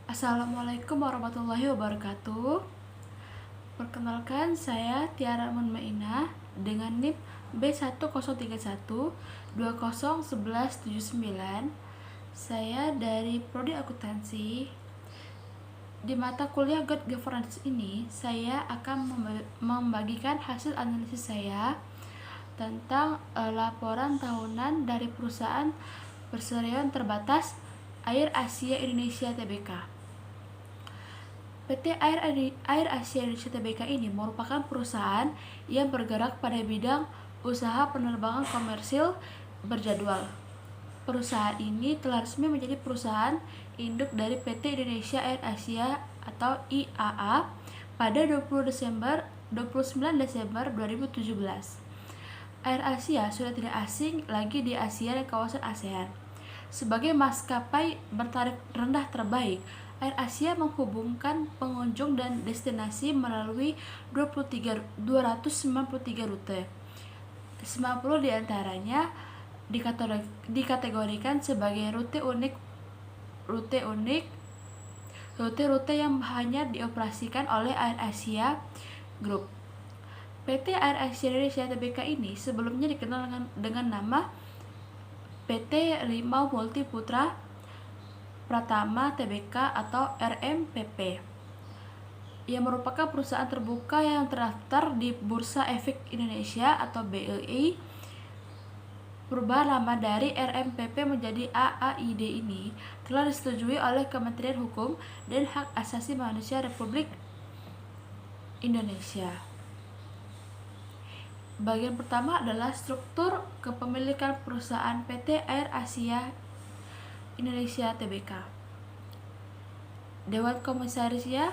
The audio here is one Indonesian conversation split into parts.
Assalamualaikum warahmatullahi wabarakatuh. Perkenalkan, saya Tiara Munmainah dengan NIM B1031201179. Saya dari Prodi Akuntansi. Di mata kuliah Good Governance ini, saya akan membagikan hasil analisis saya tentang laporan tahunan dari perusahaan perseroan terbatas Air Asia Indonesia Tbk. PT Air Asia Indonesia Tbk ini merupakan perusahaan yang bergerak pada bidang usaha penerbangan komersil berjadwal. Perusahaan ini telah resmi menjadi perusahaan induk dari PT Indonesia Air Asia atau IAA pada 29 Desember 2017. Air Asia sudah tidak asing lagi di Asia dan kawasan ASEAN. Sebagai maskapai bertarif rendah terbaik, Air Asia menghubungkan pengunjung dan destinasi melalui 293 rute. 90 diantaranya dikategorikan sebagai rute yang hanya dioperasikan oleh Air Asia Group. PT Air Asia Indonesia Tbk ini sebelumnya dikenal dengan nama PT Rimau Multi Putra Pratama Tbk atau RMPP, yang merupakan perusahaan terbuka yang terdaftar di Bursa Efek Indonesia atau BEI. Perubahan nama dari RMPP menjadi AAID ini telah disetujui oleh Kementerian Hukum dan Hak Asasi Manusia Republik Indonesia. Bagian pertama adalah struktur kepemilikan perusahaan PT Air Asia Indonesia Tbk. Dewan Komisarisnya,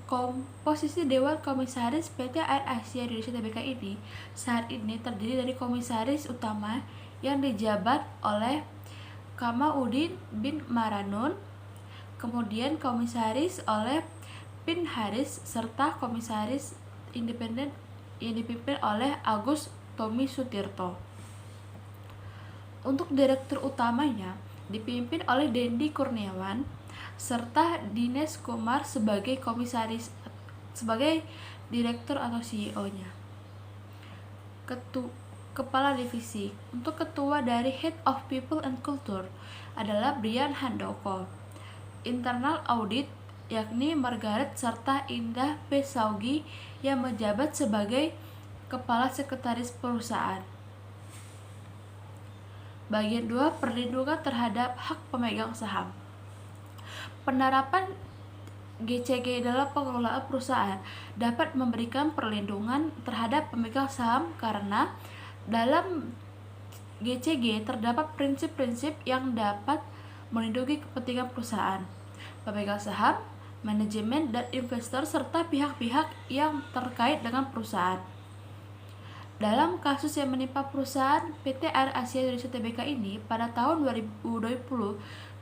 komposisi Dewan Komisaris PT Air Asia Indonesia Tbk ini saat ini terdiri dari komisaris utama yang dijabat oleh Kamaudin bin Maranun, kemudian komisaris oleh Bin Haris, serta komisaris independen yang dipimpin oleh Agus Tommy Sutirto. Untuk direktur utamanya dipimpin oleh Dendi Kurniawan serta Dines Kumar sebagai direktur atau CEO-nya. Kepala divisi. Untuk ketua dari Head of People and Culture adalah Brian Handoko. Internal Audit yakni Margaret serta Indah P. Saugi yang menjabat sebagai Kepala Sekretaris Perusahaan. Bagian 2, perlindungan terhadap hak pemegang saham. Penerapan GCG dalam pengelolaan perusahaan dapat memberikan perlindungan terhadap pemegang saham karena dalam GCG terdapat prinsip-prinsip yang dapat melindungi kepentingan perusahaan, pemegang saham, manajemen, dan investor serta pihak-pihak yang terkait dengan perusahaan. Dalam kasus yang menimpa perusahaan PT Air Asia Indonesia Tbk ini pada tahun 2020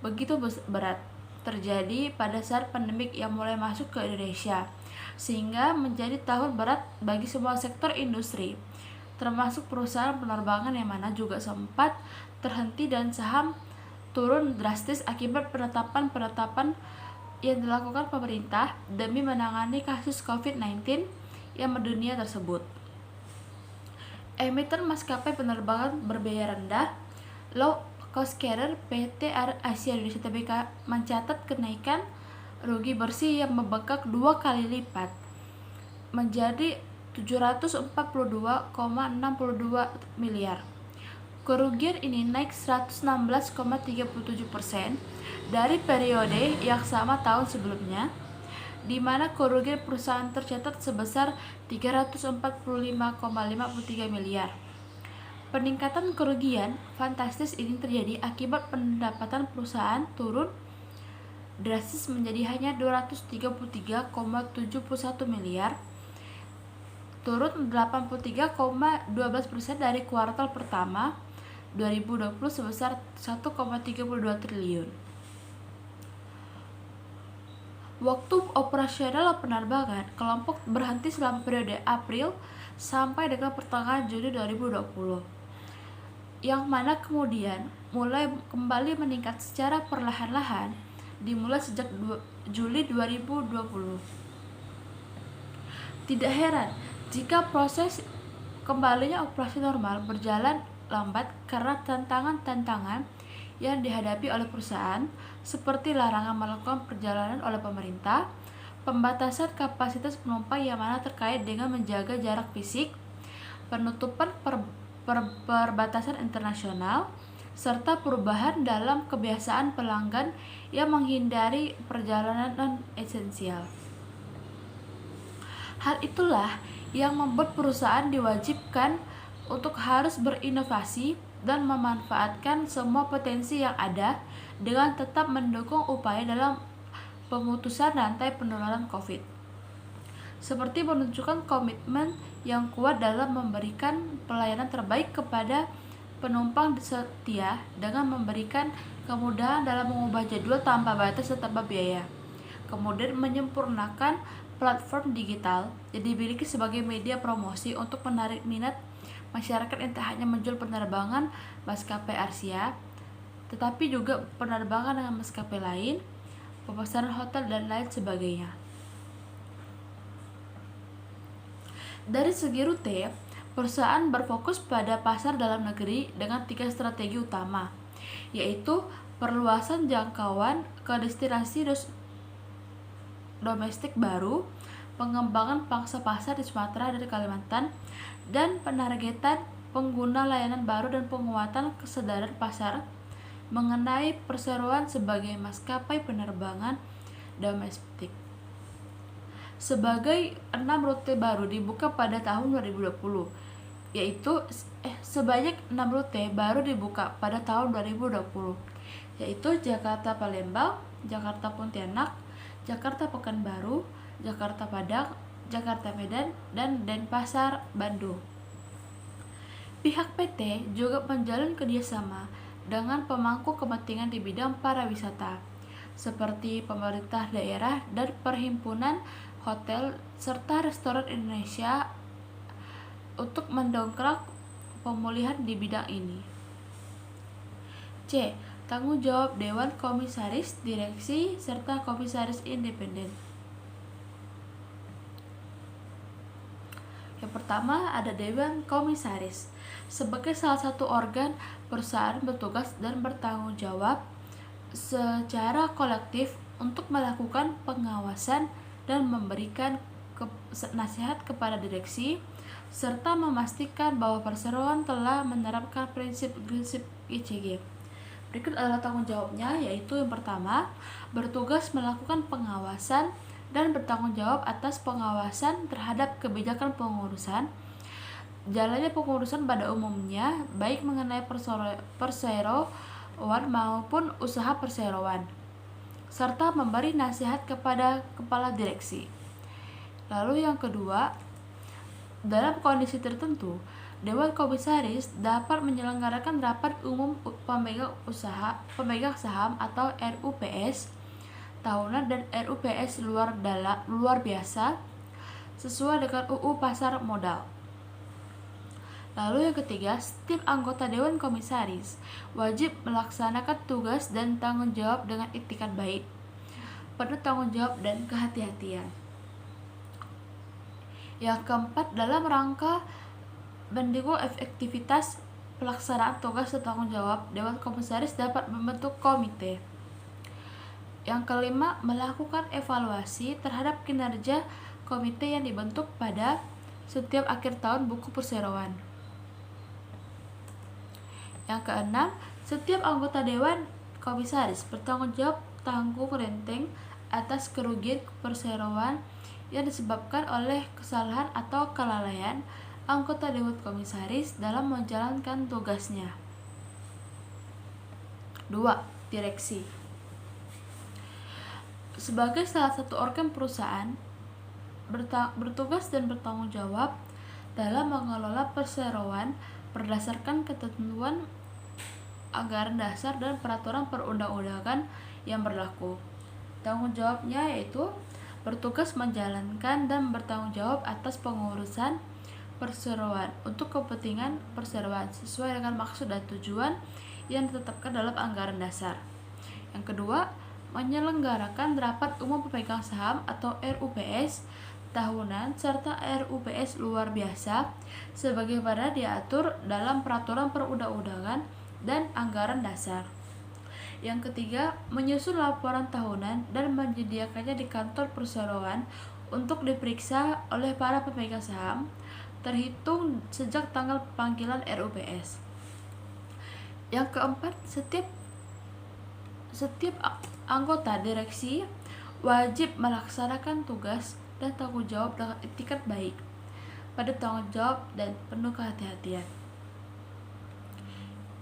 begitu berat, terjadi pada saat pandemik yang mulai masuk ke Indonesia, sehingga menjadi tahun berat bagi semua sektor industri, termasuk perusahaan penerbangan yang mana juga sempat terhenti dan saham turun drastis akibat penetapan yang dilakukan pemerintah demi menangani kasus COVID-19 yang mendunia tersebut. Emiten maskapai penerbangan berbiaya rendah, low cost carrier PT Air Asia Indonesia Tbk mencatat kenaikan rugi bersih yang membengkak 2 kali lipat menjadi 742,62 miliar. Kerugian ini naik 116,37% dari periode yang sama tahun sebelumnya, di mana kerugian perusahaan tercatat sebesar 345,53 miliar. Peningkatan kerugian fantastis ini terjadi akibat pendapatan perusahaan turun drastis menjadi hanya 233,71 miliar, turun 83,12% dari kuartal pertama 2020 sebesar 1,32 triliun. Waktu operasional penerbangan kelompok berhenti selama periode April sampai dengan pertengahan Juni 2020, yang mana kemudian mulai kembali meningkat secara perlahan-lahan dimulai sejak Juli 2020. Tidak heran jika proses kembalinya operasi normal berjalan lambat karena tantangan-tantangan yang dihadapi oleh perusahaan, seperti larangan melakukan perjalanan oleh pemerintah, pembatasan kapasitas penumpang yang mana terkait dengan menjaga jarak fisik, penutupan perbatasan internasional, serta perubahan dalam kebiasaan pelanggan yang menghindari perjalanan non-esensial. Hal itulah yang membuat perusahaan diwajibkan untuk harus berinovasi dan memanfaatkan semua potensi yang ada dengan tetap mendukung upaya dalam pemutusan rantai penularan COVID, seperti menunjukkan komitmen yang kuat dalam memberikan pelayanan terbaik kepada penumpang setia dengan memberikan kemudahan dalam mengubah jadwal tanpa batas dan tanpa biaya. Kemudian menyempurnakan platform digital yang dimiliki sebagai media promosi untuk menarik minat masyarakat yang tak hanya menjual penerbangan maskapai Asia, tetapi juga penerbangan dengan maskapai lain, pemesanan hotel, dan lain sebagainya. Dari segi rute, perusahaan berfokus pada pasar dalam negeri dengan 3 strategi utama, yaitu perluasan jangkauan ke destinasi domestik baru, pengembangan pangsa pasar di Sumatera dan Kalimantan, dan penargetan pengguna layanan baru dan penguatan kesadaran pasar mengenai perseroan sebagai maskapai penerbangan domestik. Sebagai 6 rute baru dibuka pada tahun 2020, sebanyak 6 rute baru dibuka pada tahun 2020, yaitu Jakarta Palembang, Jakarta Pontianak, Jakarta Pekanbaru, Jakarta Padang, Jakarta Medan, dan Denpasar Bandung. Pihak PT juga menjalin kerjasama dengan pemangku kepentingan di bidang pariwisata, seperti pemerintah daerah dan perhimpunan hotel serta restoran Indonesia untuk mendongkrak pemulihan di bidang ini. C. Tanggung jawab Dewan Komisaris, Direksi, serta Komisaris Independen. Yang pertama ada Dewan Komisaris. Sebagai salah satu organ, perusahaan bertugas dan bertanggung jawab secara kolektif untuk melakukan pengawasan dan memberikan nasihat kepada direksi, serta memastikan bahwa perseroan telah menerapkan prinsip-prinsip GCG. Berikut adalah tanggung jawabnya, yaitu yang pertama, bertugas melakukan pengawasan dan bertanggung jawab atas pengawasan terhadap kebijakan pengurusan, jalannya pengurusan pada umumnya, baik mengenai perseroan maupun usaha perseroan, serta memberi nasihat kepada kepala direksi. Lalu yang kedua, dalam kondisi tertentu, Dewan Komisaris dapat menyelenggarakan rapat umum pemegang saham atau RUPS tahunan dan RUPS luar biasa sesuai dengan UU Pasar Modal. Lalu yang ketiga, setiap anggota Dewan Komisaris wajib melaksanakan tugas dan tanggung jawab dengan itikat baik, penuh tanggung jawab dan kehati-hatian. Yang keempat, dalam rangka mendukung efektivitas pelaksanaan tugas dan tanggung jawab, Dewan Komisaris dapat membentuk komite. Yang kelima, melakukan evaluasi terhadap kinerja komite yang dibentuk pada setiap akhir tahun buku perseroan. Yang keenam, setiap anggota Dewan Komisaris bertanggung jawab tanggung renteng atas kerugian perseroan yang disebabkan oleh kesalahan atau kelalaian anggota Dewan Komisaris dalam menjalankan tugasnya. 2. Direksi. Sebagai salah satu organ perusahaan, bertugas dan bertanggung jawab dalam mengelola perseroan berdasarkan ketentuan anggaran dasar dan peraturan perundang-undangan yang berlaku. Tanggung jawabnya yaitu bertugas menjalankan dan bertanggung jawab atas pengurusan perseroan untuk kepentingan perseroan sesuai dengan maksud dan tujuan yang ditetapkan dalam anggaran dasar. Yang kedua, menyelenggarakan rapat umum pemegang saham atau RUPS tahunan serta RUPS luar biasa sebagaimana diatur dalam peraturan perundang-undangan dan anggaran dasar. Yang ketiga, menyusun laporan tahunan dan menyediakannya di kantor perseroan untuk diperiksa oleh para pemegang saham terhitung sejak tanggal panggilan RUPS. Yang keempat, setiap anggota direksi wajib melaksanakan tugas dan tanggung jawab dengan etikat baik, pada tanggung jawab dan penuh kehati-hatian.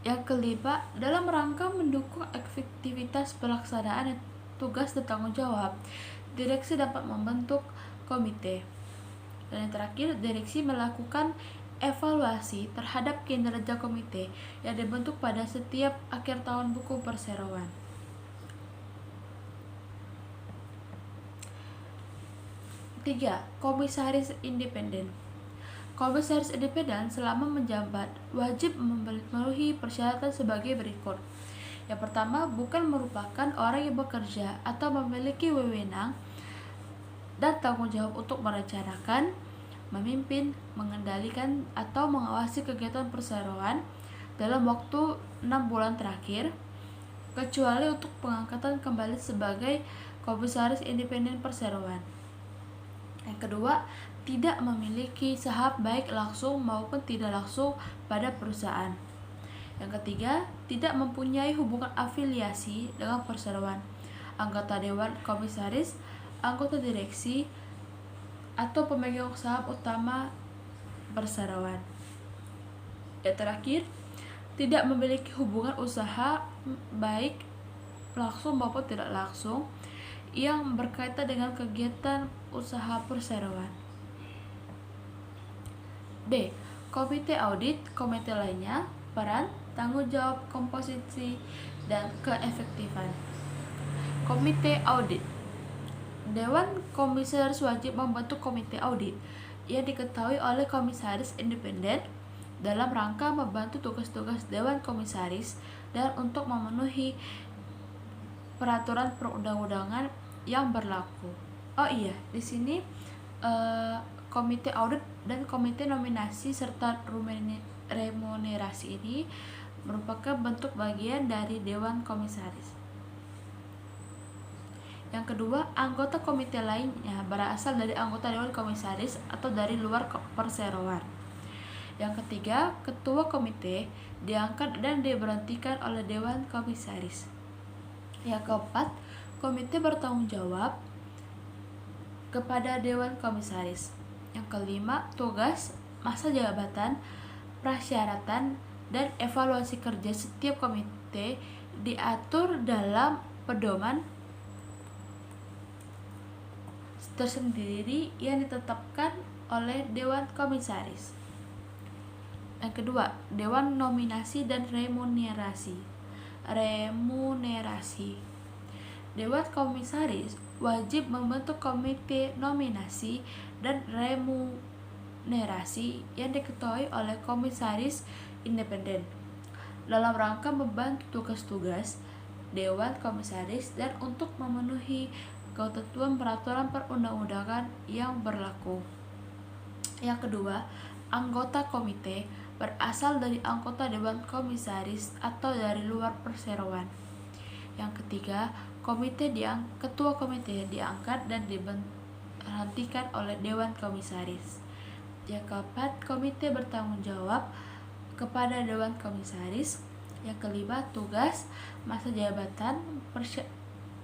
Yang kelima, dalam rangka mendukung efektivitas pelaksanaan tugas dan tanggung jawab, direksi dapat membentuk komite. Dan yang terakhir, direksi melakukan evaluasi terhadap kinerja komite yang dibentuk pada setiap akhir tahun buku perseroan. 3. Komisaris independen. Komisaris independen selama menjabat wajib memenuhi persyaratan sebagai berikut. Yang pertama, bukan merupakan orang yang bekerja atau memiliki wewenang dan tanggung jawab untuk merencanakan, memimpin, mengendalikan, atau mengawasi kegiatan perseroan dalam waktu 6 bulan terakhir, kecuali untuk pengangkatan kembali sebagai komisaris independen perseroan. Yang kedua, tidak memiliki saham baik langsung maupun tidak langsung pada perusahaan. Yang ketiga, tidak mempunyai hubungan afiliasi dengan perseroan, anggota dewan komisaris, anggota direksi, atau pemegang saham utama perseroan. Yang terakhir, tidak memiliki hubungan usaha baik langsung maupun tidak langsung yang berkaitan dengan kegiatan usaha perseroan. D. Komite audit, komite lainnya, peran, tanggung jawab, komposisi, dan keefektifan. Komite audit. Dewan komisaris wajib membentuk komite audit yang diketahui oleh komisaris independen dalam rangka membantu tugas-tugas dewan komisaris dan untuk memenuhi peraturan perundang-undangan yang berlaku. Oh iya, di sini komite audit dan komite nominasi serta remunerasi ini merupakan bentuk bagian dari dewan komisaris. Yang kedua, anggota komite lainnya berasal dari anggota dewan komisaris atau dari luar perseroan. Yang ketiga, ketua komite diangkat dan diberhentikan oleh dewan komisaris. Yang keempat, komite bertanggung jawab kepada dewan komisaris. Yang kelima, tugas, masa jabatan, prasyaratan, dan evaluasi kerja setiap komite diatur dalam pedoman tersendiri yang ditetapkan oleh dewan komisaris. Yang kedua, dewan nominasi dan remunerasi. Dewan komisaris wajib membentuk komite nominasi dan remunerasi yang diketuai oleh komisaris independen dalam rangka membantu tugas-tugas dewan komisaris dan untuk memenuhi ketentuan peraturan perundang-undangan yang berlaku. Yang kedua, anggota komite berasal dari anggota dewan komisaris atau dari luar perseroan. Yang ketiga, ketua komite diangkat dan diberhentikan oleh dewan komisaris. Yang keempat, komite bertanggung jawab kepada dewan komisaris. Yang kelima, tugas, masa jabatan,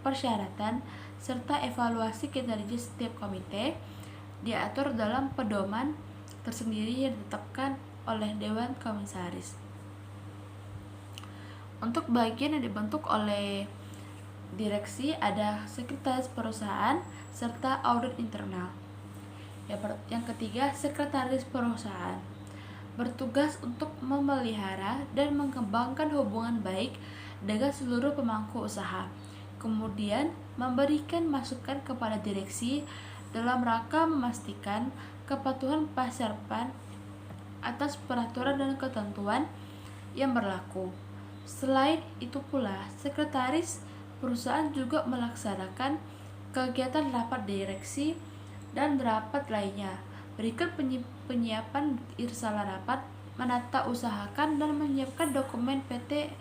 persyaratan, serta evaluasi kinerja setiap komite diatur dalam pedoman tersendiri yang ditetapkan oleh dewan komisaris. Untuk bagian yang dibentuk oleh direksi ada sekretaris perusahaan serta audit internal. Yang ketiga, sekretaris perusahaan bertugas untuk memelihara dan mengembangkan hubungan baik dengan seluruh pemangku usaha, kemudian memberikan masukan kepada direksi dalam rangka memastikan kepatuhan peserta atas peraturan dan ketentuan yang berlaku. Selain itu pula, sekretaris Perusahaan juga melaksanakan kegiatan rapat direksi dan rapat lainnya. Berikut penyiapan irsalah rapat: menata usahakan dan menyiapkan dokumen PT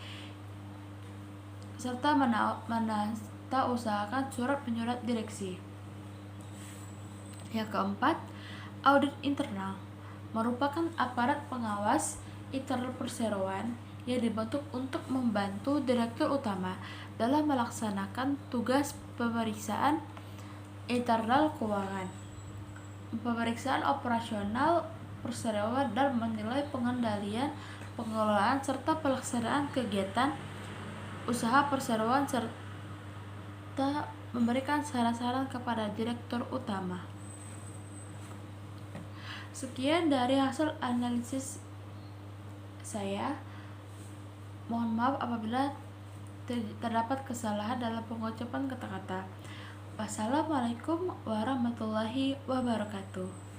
serta menata usahakan surat menyurat direksi. Yang keempat, audit internal merupakan aparat pengawas internal perseroan yang dibentuk untuk membantu direktur utama dalam melaksanakan tugas pemeriksaan internal keuangan, pemeriksaan operasional perseroan, dan menilai pengendalian, pengelolaan, serta pelaksanaan kegiatan usaha perseroan serta memberikan saran-saran kepada direktur utama. Sekian dari hasil analisis saya. Mohon maaf apabila terdapat kesalahan dalam pengucapan kata-kata. Wassalamualaikum warahmatullahi wabarakatuh.